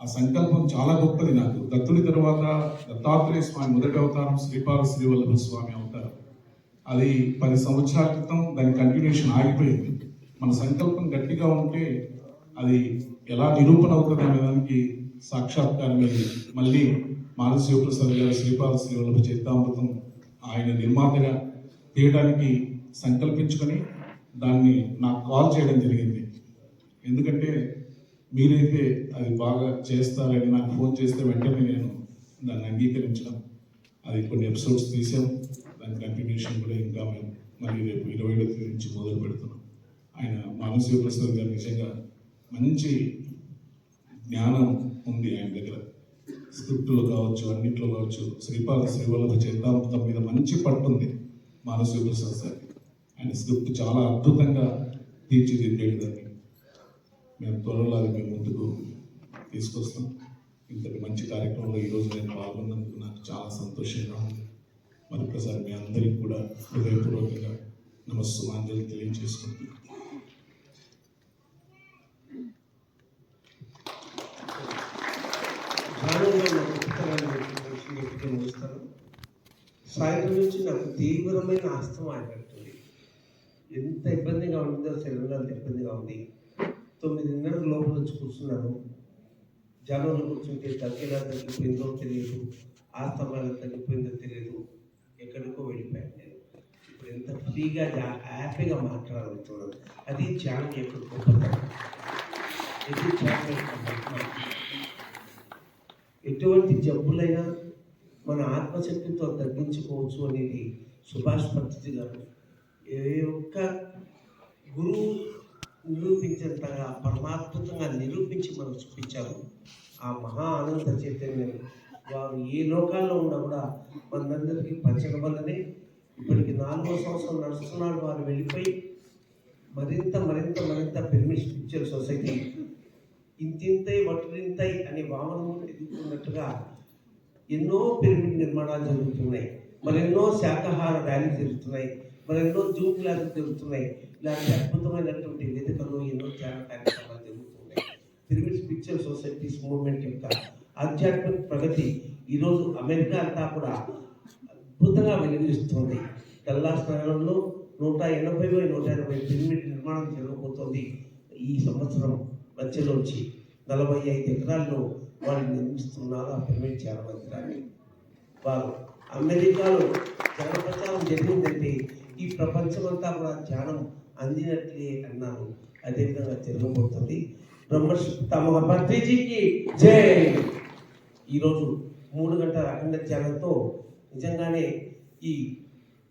ఆ సంకల్పం చాలా గొప్పది. నాకు దత్తుడి తర్వాత దత్తాత్రేయ స్వామి మొదటి అవతారం శ్రీపాద శ్రీవల్లభ స్వామి అవతారం. అది 10 సంవత్సరాల క్రితం దాని కంటిన్యూషన్ ఆగిపోయింది. మన సంకల్పం గట్టిగా ఉంటే అది ఎలా నిరూపణ అవుతుంది అనే దానికి సాక్షాత్కారం మళ్ళీ మానసీయ ప్రసాద్ గారు శ్రీపాద శ్రీవల్లభ చరితామృతం ఆయన నిర్మాతగా తీయడానికి సంకల్పించుకొని దాన్ని నాకు కాల్ చేయడం జరిగింది. ఎందుకంటే మీరైతే అది బాగా చేస్తారని నాకు ఫోన్ చేస్తే వెంటనే నేను దాన్ని అంగీకరించడం, అది కొన్ని ఎపిసోడ్స్ తీసాం. దాని కంటిన్యూషన్ కూడా ఇంకా మేము మళ్ళీ రేపు 20వ తేదీ నుంచి మొదలు పెడుతున్నాం. ఆయన మానసీయ ప్రసాద్ గారు నిజంగా మంచి జ్ఞానం ఉంది ఆయన దగ్గర. స్క్రిప్టులు కావచ్చు, అన్నింటిలో కావచ్చు. శ్రీపాద శ్రీవల్లభ చరితామృతం మీద మంచి పట్టు ఉంది మానసీయ ప్రసాద్ సార్. ఆయన స్క్రిప్ట్ చాలా అద్భుతంగా తీర్చిదిద్దేది. దాన్ని మేము త్వరలో అది మేము ముందుకు తీసుకొస్తాం. ఇంతటి మంచి కార్యక్రమంలో ఈరోజు నేను పాల్గొన్నందుకు నాకు చాలా సంతోషంగా ఉంది. మరొకసారి మీ అందరికీ కూడా హృదయపూర్వకంగా నమస్సుమాంజలి తెలియజేసుకుంటున్నాను. సాయంత్రం నుంచి నాకు తీవ్రమైన ఆస్తమా అయినట్టుంది. ఎంత ఇబ్బందిగా ఉందో శరీరంలో ఇబ్బందిగా ఉంది. 9:30 లోపల వచ్చి కూర్చున్నాను. జనంలో కూర్చుంటే తగ్గేలా తగ్గిపోయిందో తెలియదు, ఆస్తమా తగ్గిపోయిందో తెలియదు. ఎక్కడికో వెళ్ళిపోయాను నేను. ఇప్పుడు ఎంత ఫ్రీగా హ్యాపీగా మాట్లాడగలుగుతున్నాను. అది ధ్యానం యొక్క గొప్పతనం. ఇది ధ్యానం యొక్క మహిమ. ఎటువంటి జబ్బులైనా మన ఆత్మశక్తితో తగ్గించుకోవచ్చు అనేది సుభాష్ పత్రిజీ గారు ఏ ఒక్క గురువు నిరూపించేంతగా పరమాత్మకంగా నిరూపించి మనకు చూపించారు. ఆ మహా అనంత చైతన్యం వారు ఏ లోకాల్లో ఉన్నా కూడా మనందరికీ పంచడం వల్లనే ఇప్పటికి 4వ సంవత్సరం నడుస్తున్నాడు. వారు వెళ్ళిపోయి మరింత మరింత మరింత పిరమిడ్ స్పిరిచువల్ సొసైటీ ఇంతింతై వటులింతై అనే భావనను ఎదుర్కొన్నట్టుగా ఎన్నో పిరమిడ్ నిర్మాణాలు జరుగుతున్నాయి. మరెన్నో శాకాహార ర్యాలీ జరుగుతున్నాయి. మరెన్నో జూమ్ క్లాసులు జరుగుతున్నాయి. ఇలాంటి అద్భుతమైనటువంటి వేదికల్లో ఎన్నో ధ్యాన కార్యక్రమాలు జరుగుతున్నాయి. పిరమిడ్ స్పిరిచువల్ సొసైటీస్ మూవ్మెంట్ యొక్క ఆధ్యాత్మిక ప్రగతి ఈరోజు అమెరికా అంతా కూడా అద్భుతంగా వెలువరిస్తుంది. డల్లాస్ నగరంలో 180-180 పిరమిడ్ నిర్మాణం జరగబోతోంది. ఈ సంవత్సరం మధ్యలోంచి 45 ఎకరాల్లో వాళ్ళు నిర్మిస్తున్నారు ఆ పిరమిడ్ ధ్యాన మందిరాన్ని. వారు అమెరికాలో ధ్యాన ప్రచారం జరిగిందంటే ఈ ప్రపంచమంతా కూడా ధ్యానం అందినట్లే అన్నారు. అదేవిధంగా జరగబోతుంది. బ్రహ్మర్షి తమ పత్రిజీకి జై. ఈరోజు 3 గంటల అఖండ ధ్యానంతో నిజంగానే ఈ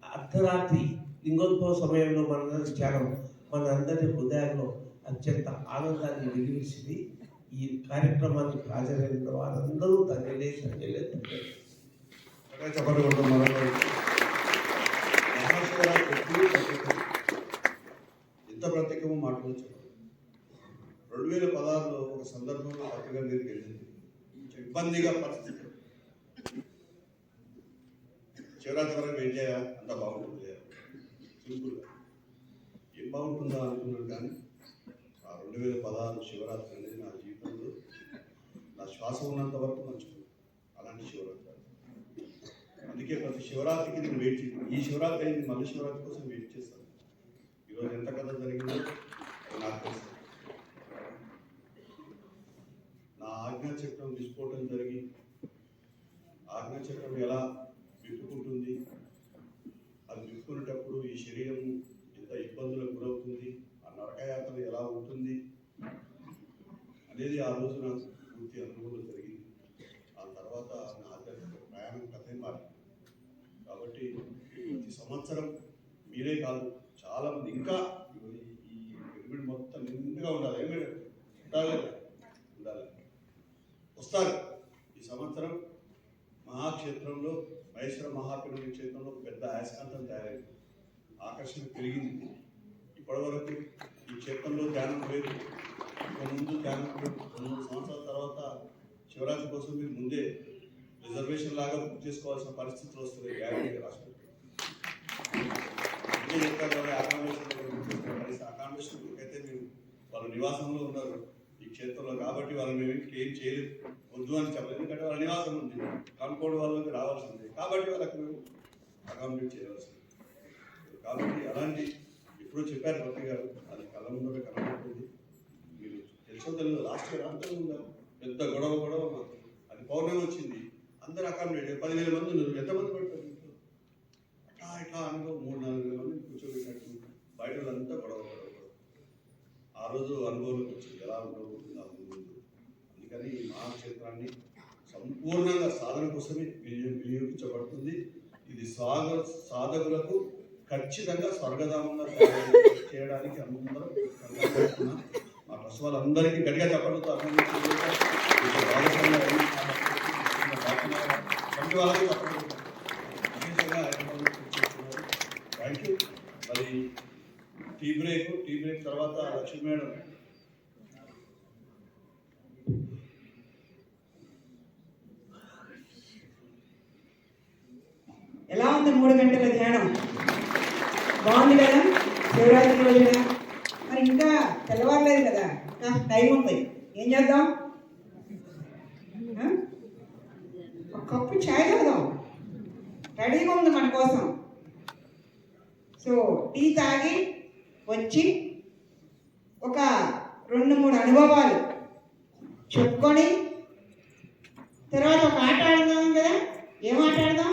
అర్ధరాత్రి లింగోద్భవ సమయంలో మనందరి ధ్యానం మనందరి హృదయాల్లో అత్యంత ఆనందాన్ని వెలిగించింది. ఈ కార్యక్రమానికి హాజరైన వారందరూ తండ్రిలే ఎంత ప్రత్యేకమో మాటలు చెప్పారు. 2016లో ఒక సందర్భంలో పక్కగా మీదకి వెళ్ళింది. ఇబ్బందిగా పరిస్థితి. శివరాత్రి వరకు వెయిట్ చేయాలా, అంత బాగుంటుంది సింపుల్గా. ఏం బాగుంటుందా అనుకున్నాను. కానీ ఆ 2016 శివరాత్రి అనేది నా జీవితంలో నా శ్వాస ఉన్నంత వరకు మర్చిపోయింది. అలాంటి శివరాత్రి. అందుకే ప్రతి శివరాత్రికి నేను వెయిట్ చేస్తాను. ఈ శివరాత్రి అయింది, మళ్ళీ శివరాత్రి కోసం వెయిట్ చేస్తాను. ఈరోజు ఎంత కథ జరిగిందో నాకు తెలుసు. నా ఆజ్ఞాచక్రం విస్ఫోటం జరిగి ఆజ్ఞాచక్రం ఎలా విప్పుకుంటుంది, అది విప్పుకునేటప్పుడు ఈ శరీరం ఎంత ఇబ్బందులకు గురవుతుంది, ఆ నరకయాత్ర ఎలా ఉంటుంది అనేది ఆ రోజు నాకు పూర్తి అనుభవం జరిగింది. ఆ తర్వాత నా ఆధ్యాత్మిక ప్రయాణం కథే మారింది. కాబట్టి ప్రతి సంవత్సరం మీరే కాదు, చాలామంది ఇంకా ఈ పిరమిడ్ మొత్తం నిండుగా ఉండాలి. ఏమైనా ఉండాలి వస్తారు. ఈ సంవత్సరం మహాక్షేత్రంలో మహేశ్వర మహాపిరమిడ్ క్షేత్రంలో పెద్ద అయస్కాంతం తయారైంది. ఆకర్షణ పెరిగింది. ఇప్పటివరకు ఈ క్షేత్రంలో ధ్యానం లేదు. ఇక ముందు ధ్యానం 2-3 సంవత్సరాల తర్వాత శివరాత్రి కోసం మీరు ముందే రిజర్వేషన్ లాగా బుక్ చేసుకోవాల్సిన పరిస్థితులు వస్తున్నాయి. గ్యారెంటీ రాష్ట్రం అకామిడేషన్ అయితే మీరు వాళ్ళ నివాసంలో ఉన్నారు. ఈ చేతుల్లో కాబట్టి వాళ్ళని మేము ఏం చేయలేదు, వద్దు అని చెప్పలేదు. ఎందుకంటే వాళ్ళ నివాసం ఉంది, కాంపౌండ్ వాళ్ళకి రావాల్సింది కాబట్టి వాళ్ళకి మేము అకామిడేట్ చేయాల్సింది. కాబట్టి అలాంటి ఎప్పుడో చెప్పారు మంత్రి గారు, అది కళ్ళ ముందర కనబడుతుంది. మీరు తెలుసో తెలియదు, లాస్ట్ ఇయర్ అంతా ఉందా పెద్ద గొడవ అది పౌర్ణమి వచ్చింది, అందరూ అకామిడేట్ 10,000 మంది ఉన్నారు, ఎంతమంది పడతారు ఇంట్లో? ఇట్లా అనుకో 3-4 మంది కూర్చోబెట్టినట్టు బయట వాళ్ళంతా గొడవ. ఆ రోజు అనుభవంలోకి వచ్చింది ఎలా ఉండబోతుంది ఆ ముందు. అందుకని ఈ మహాక్షేత్రాన్ని సంపూర్ణంగా సాధన కోసమే వినియోగించబడుతుంది. ఇది సాధకులకు ఖచ్చితంగా స్వర్గధామంగా చేయడానికి అందరం సంకల్పిస్తున్నాం. మా ట్రస్ట్ వాళ్ళందరికీ గట్టిగా చెప్పడంతో వాళ్ళకి థ్యాంక్ యూ. మరి టీ బ్రేక్ తర్వాత లక్ష్మీ మేడం ఎలా ఉంది 3 గంటల ధ్యానం? బాగుంది కదా? శివరాత్రి రోజున మరి ఇంకా తెల్లవారలేదు కదా, టైం ఉంది. ఏం చేద్దాం? ఒక కప్పు ఛాయ్ తాగుదాం, రెడీగా ఉంది మన కోసం. సో టీ తాగి వచ్చి ఒక 2-3 అనుభవాలు చెప్పుకొని తర్వాత ఒక ఆట ఆడదాం కదా. ఏం ఆట ఆడదాం?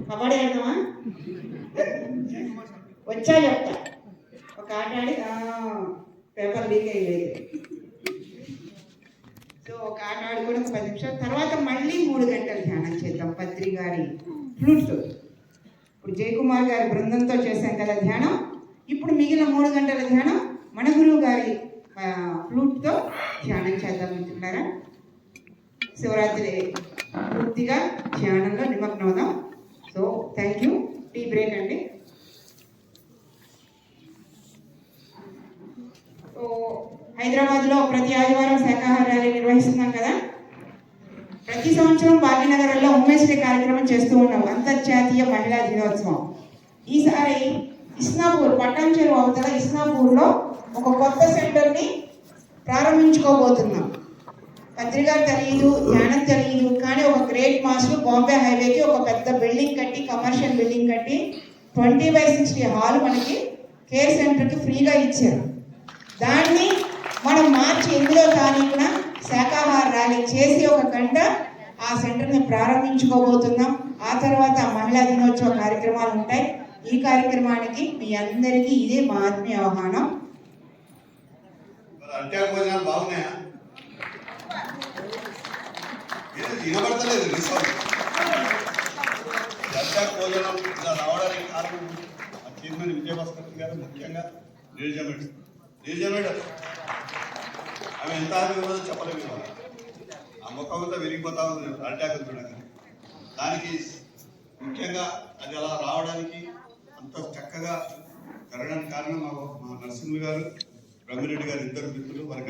కబడ్డీ ఆడదామా? వచ్చా చెప్తా. ఒక ఆట ఆడి పేపర్ లీక్ అయ్యేది. సో ఒక ఆట ఆడుకొని ఒక 10 నిమిషాల తర్వాత మళ్ళీ 3 గంటలు ధ్యానం చేద్దాం పత్రి గారి ఫ్లూట్తో. ఇప్పుడు జయకుమార్ గారి బృందంతో చేశాం కదా ధ్యానం. ఇప్పుడు మిగిలిన 3 గంటల ధ్యానం మన గురువు గారి ఫ్లూట్తో ధ్యానం చేద్దాం అంటున్నారా. శివరాత్రి పూర్తిగా ధ్యానంలో నిమగ్నం అవుదాం. So thank you. Tea break అండి. సో హైదరాబాద్లో ప్రతి ఆదివారం శాఖాహార ర్యాలీ నిర్వహిస్తున్నాం కదా. ప్రతి సంవత్సరం భాగ్యనగరంలో ఉమేష్ డే కార్యక్రమం చేస్తూ ఉన్నాం, అంతర్జాతీయ మహిళా దినోత్సవం. ఈసారి ఇస్నాపూర్ పట్టాంచెరు అవతల ఇస్నాపూర్లో ఒక కొత్త సెంటర్ని ప్రారంభించుకోబోతున్నాం. పత్రిక తెలియదు, ధ్యానం తెలియదు, కానీ ఒక గ్రేట్ మాస్టర్ బాంబే హైవేకి ఒక పెద్ద బిల్డింగ్ కట్టి, కమర్షియల్ బిల్డింగ్ కట్టి 20/60 హాల్ మనకి కేర్ సెంటర్కి ఫ్రీగా ఇచ్చారు. దాన్ని మనం మార్చి 8వ తారీఖున శాఖాహార ర్యాలీ చేసి 1 గంట ఆ సెంటర్ని ప్రారంభించుకోబోతున్నాం. ఆ తర్వాత మహిళా దినోత్సవ కార్యక్రమాలు ఉంటాయి. ఈ కార్యక్రమానికి మీ అందరికీ ఇదే మా ఆత్మీయ ఆహ్వానం. బాగున్నాయా? వినబడతలేదు భోజనం ఇలా రావడానికి కారణం చైర్మన్ విజయభాస్కర్ గారు, ముఖ్యంగా నీరజ ఆమె ఎంత ఆరోగ్యంలో చెప్పలేదు. ఆ ముఖంతో విరిగిపోతా ఉంది అటాక్ చూడగా. దానికి ముఖ్యంగా అది అలా రావడానికి అంత చక్కగా జరగడానికి కారణం మా నరసింహ గారు, బ్రహ్మిరెడ్డి గారు, ఇద్దరు మిత్రులు. వారికి